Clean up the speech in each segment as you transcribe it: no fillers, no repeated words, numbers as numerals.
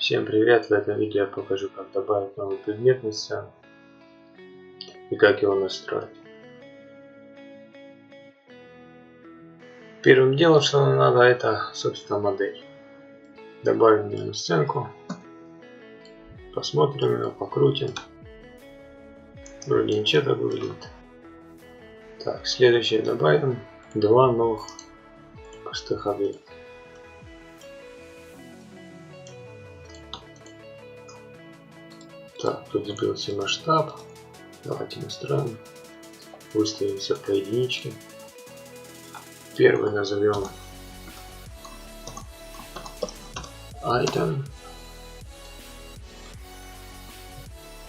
Всем привет! В этом видео я покажу, как добавить новый предмет на сцену и как его настроить. Первым делом, что нам надо, это, собственно, модель. Добавим ее на сценку, посмотрим ее, покрутим. Вроде ничего так выглядит. Так, следующее добавим два новых простых объекта. Так, тут сбился масштаб. Давайте настроим. Выставим все по единичке. Первый назовем item.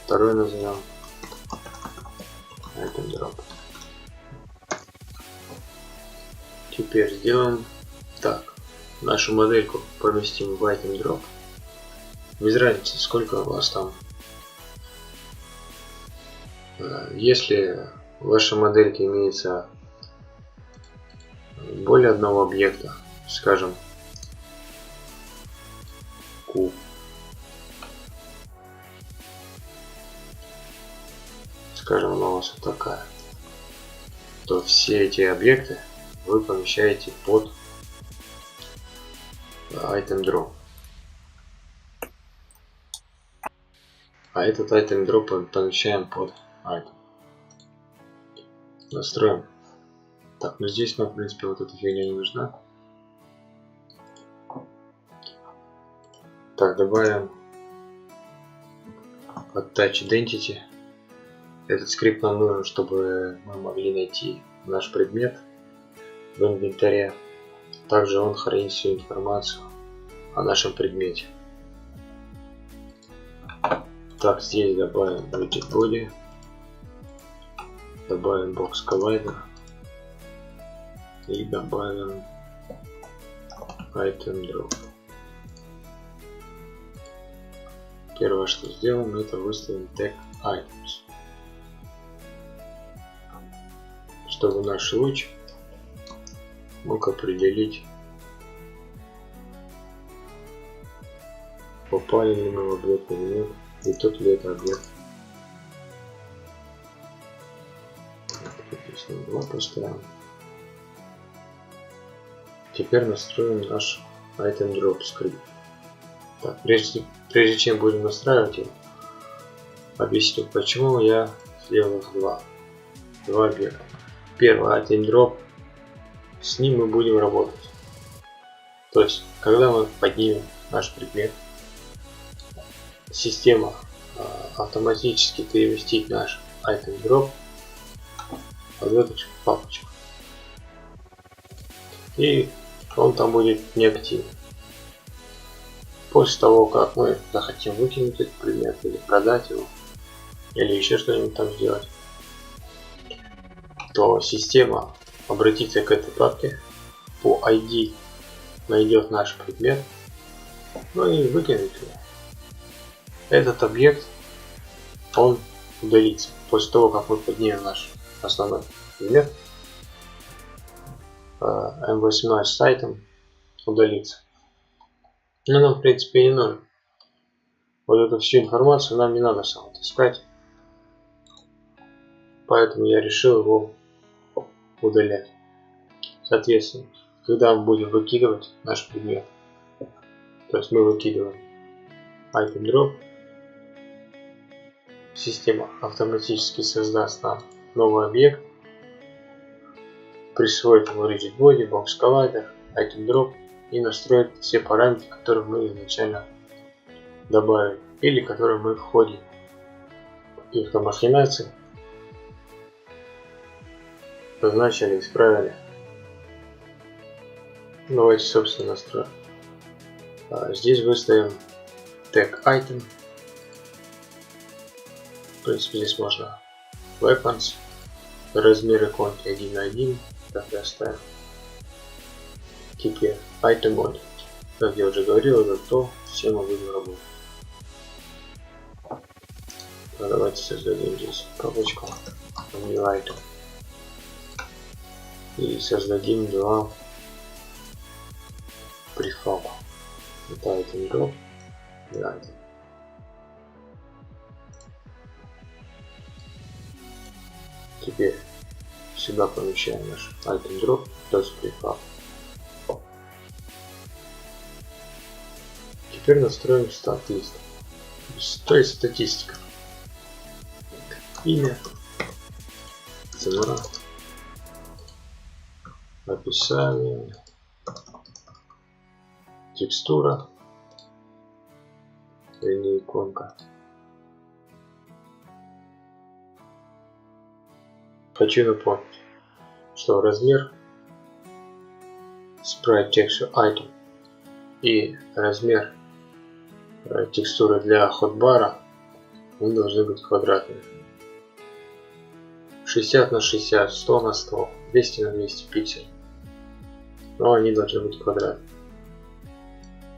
Второй назовем item drop. Теперь сделаем так. Нашу модельку поместим в item drop. Без разницы, сколько у вас там. Если в вашей модельке имеется более одного объекта, скажем куб, скажем, она у вас вот такая, то все эти объекты вы помещаете под item drop. А этот item drop помещаем под item. Настроим. Так, ну здесь нам, в принципе, вот эта фигня не нужна. Так, добавим attach identity. Этот скрипт нам нужен, чтобы мы могли найти наш предмет в инвентаре. Также он хранит всю информацию о нашем предмете. Так, здесь добавим widget body, добавим box collider и добавим item drop. Первое, что сделаем, это выставим tag items, чтобы наш луч мог определить, попали ли мы в объект или нет, и тот ли это объект. Здесь 2 поставим. Теперь настроим наш item drop скрипт. Так, прежде чем будем настраивать его, объясню, почему я сделал их два объекта. Первый item drop, с ним мы будем работать. То есть, когда мы поднимем наш предмет, система автоматически переместит наш item drop в эту папочку. И он там будет неактивен. После того, как мы захотим выкинуть этот предмет или продать его, или еще что-нибудь там сделать, то система обратится к этой папке, по ID найдет наш предмет, ну и выкинет его. Этот объект, он удалится после того, как мы поднимем наш основной предмет. M18 с сайтом удалится. Но нам, в принципе, не нужно. Вот эту всю информацию нам не надо самому искать. Поэтому я решил его удалять. Соответственно, когда мы будем выкидывать наш предмет, то есть мы выкидываем item drop, система автоматически создаст нам новый объект, присвоит ему rigid body, box collider, item drop и настроит все параметры, которые мы изначально добавили или которые мы в ходе каких-то махинаций назначили, исправили. Давайте, собственно, настроим. Здесь выставим tag item. В принципе, здесь можно weapons, размер иконки 1 на 1, так и оставим. Теперь item body. Как я уже говорил, это то, с чем мы будем работать. Давайте создадим здесь папочку new item и создадим два префаба. Это item drop Давайте. Теперь сюда помещаем наш item drop, то есть префаб. Теперь настроим стат лист, то есть статистика. Имя, цена, описание, текстура, или иконка. Хочу напомнить, что размер Sprite Texture Item и размер текстуры для хотбара должны быть квадратными. 60 на 60, 100 на 100, 200 на 200 пикселей. Но они должны быть квадратными.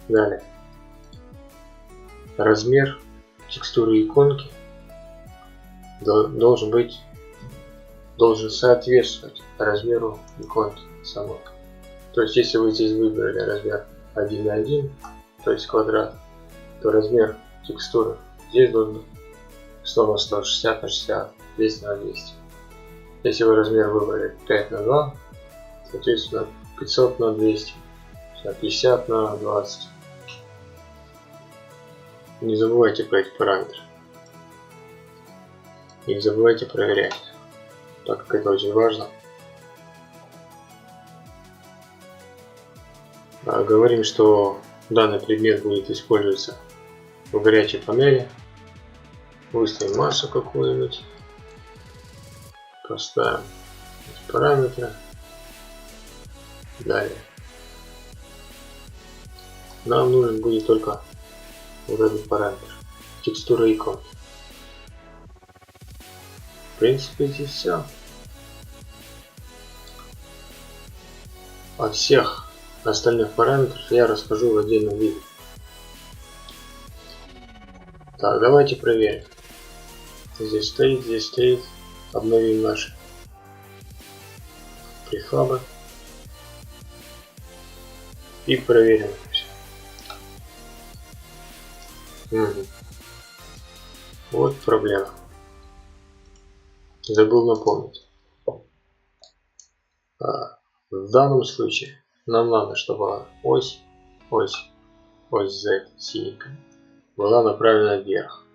Далее. Размер текстуры иконки должен соответствовать размеру иконки самой. То есть, если вы здесь выбрали размер 1 на 1, то есть квадрат, то размер текстуры здесь должен быть 100 на 100, 60 на 60, 200 на 200. Если вы размер выбрали 5 на 2, соответственно 500 на 200, 50 на 20. Не забывайте про эти параметры. Не забывайте проверять, так как это очень важно. Говорим, что данный предмет будет использоваться в горячей панели. Выставим массу какую-нибудь. Поставим параметры. Далее. Нам нужен будет только вот этот параметр. Текстура иконки. В принципе, здесь все. О всех остальных параметрах я расскажу в отдельном видео. Так, давайте проверим. Здесь стоит. Обновим наши префабы. И проверим все. Угу. Вот проблема. Забыл напомнить. В данном случае нам надо, чтобы ось Z синенькая была направлена вверх.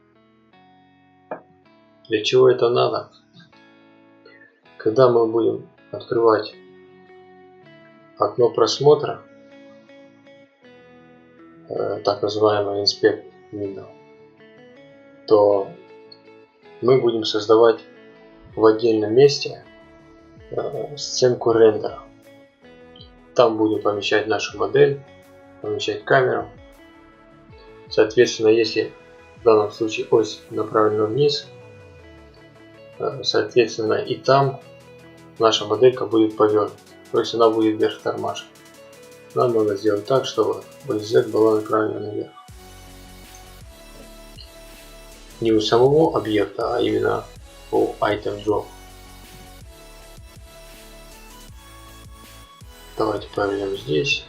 Для чего это надо? Когда мы будем открывать окно просмотра, так называемый Inspect Window, то мы будем создавать в отдельном месте сценку рендера. Там будем помещать нашу модель, помещать камеру. Соответственно, если в данном случае ось направлена вниз, соответственно и там наша моделька будет повернута. То есть она будет вверх тормашивать. Нам надо сделать так, чтобы ось Z была направлена наверх. Не у самого объекта, а именно у item drop. Давайте повернем здесь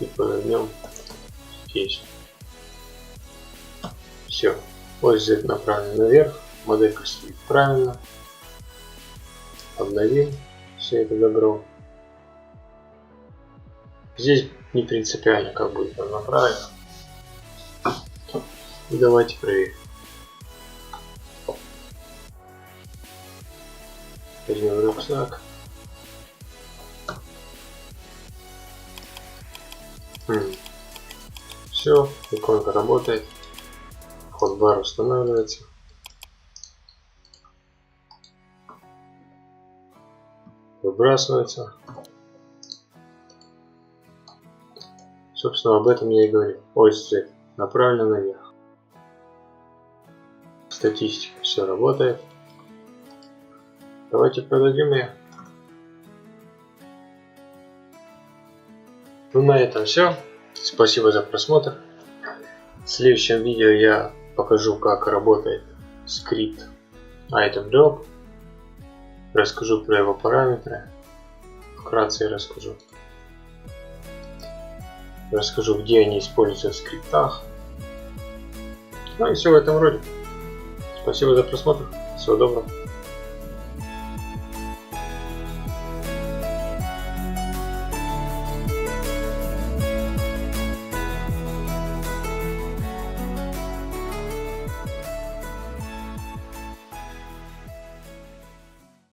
и повернем здесь. Все, ось Z направлена наверх, моделька стоит правильно. Обновим все это добро. Здесь не принципиально, как будет она направлена. И давайте проверим. Возьмем рюкзак. Все, иконка работает. Хотбар устанавливается. Выбрасывается. Собственно, об этом я и говорю. Ось Z направлена наверх. Статистика, все работает. Давайте продадим ее. Ну, на этом все. Спасибо за просмотр. В следующем видео я покажу, как работает скрипт item drop. Расскажу про его параметры. Вкратце расскажу. расскажу, где они используются в скриптах. Ну и все в этом роде. Спасибо за просмотр. Всего доброго.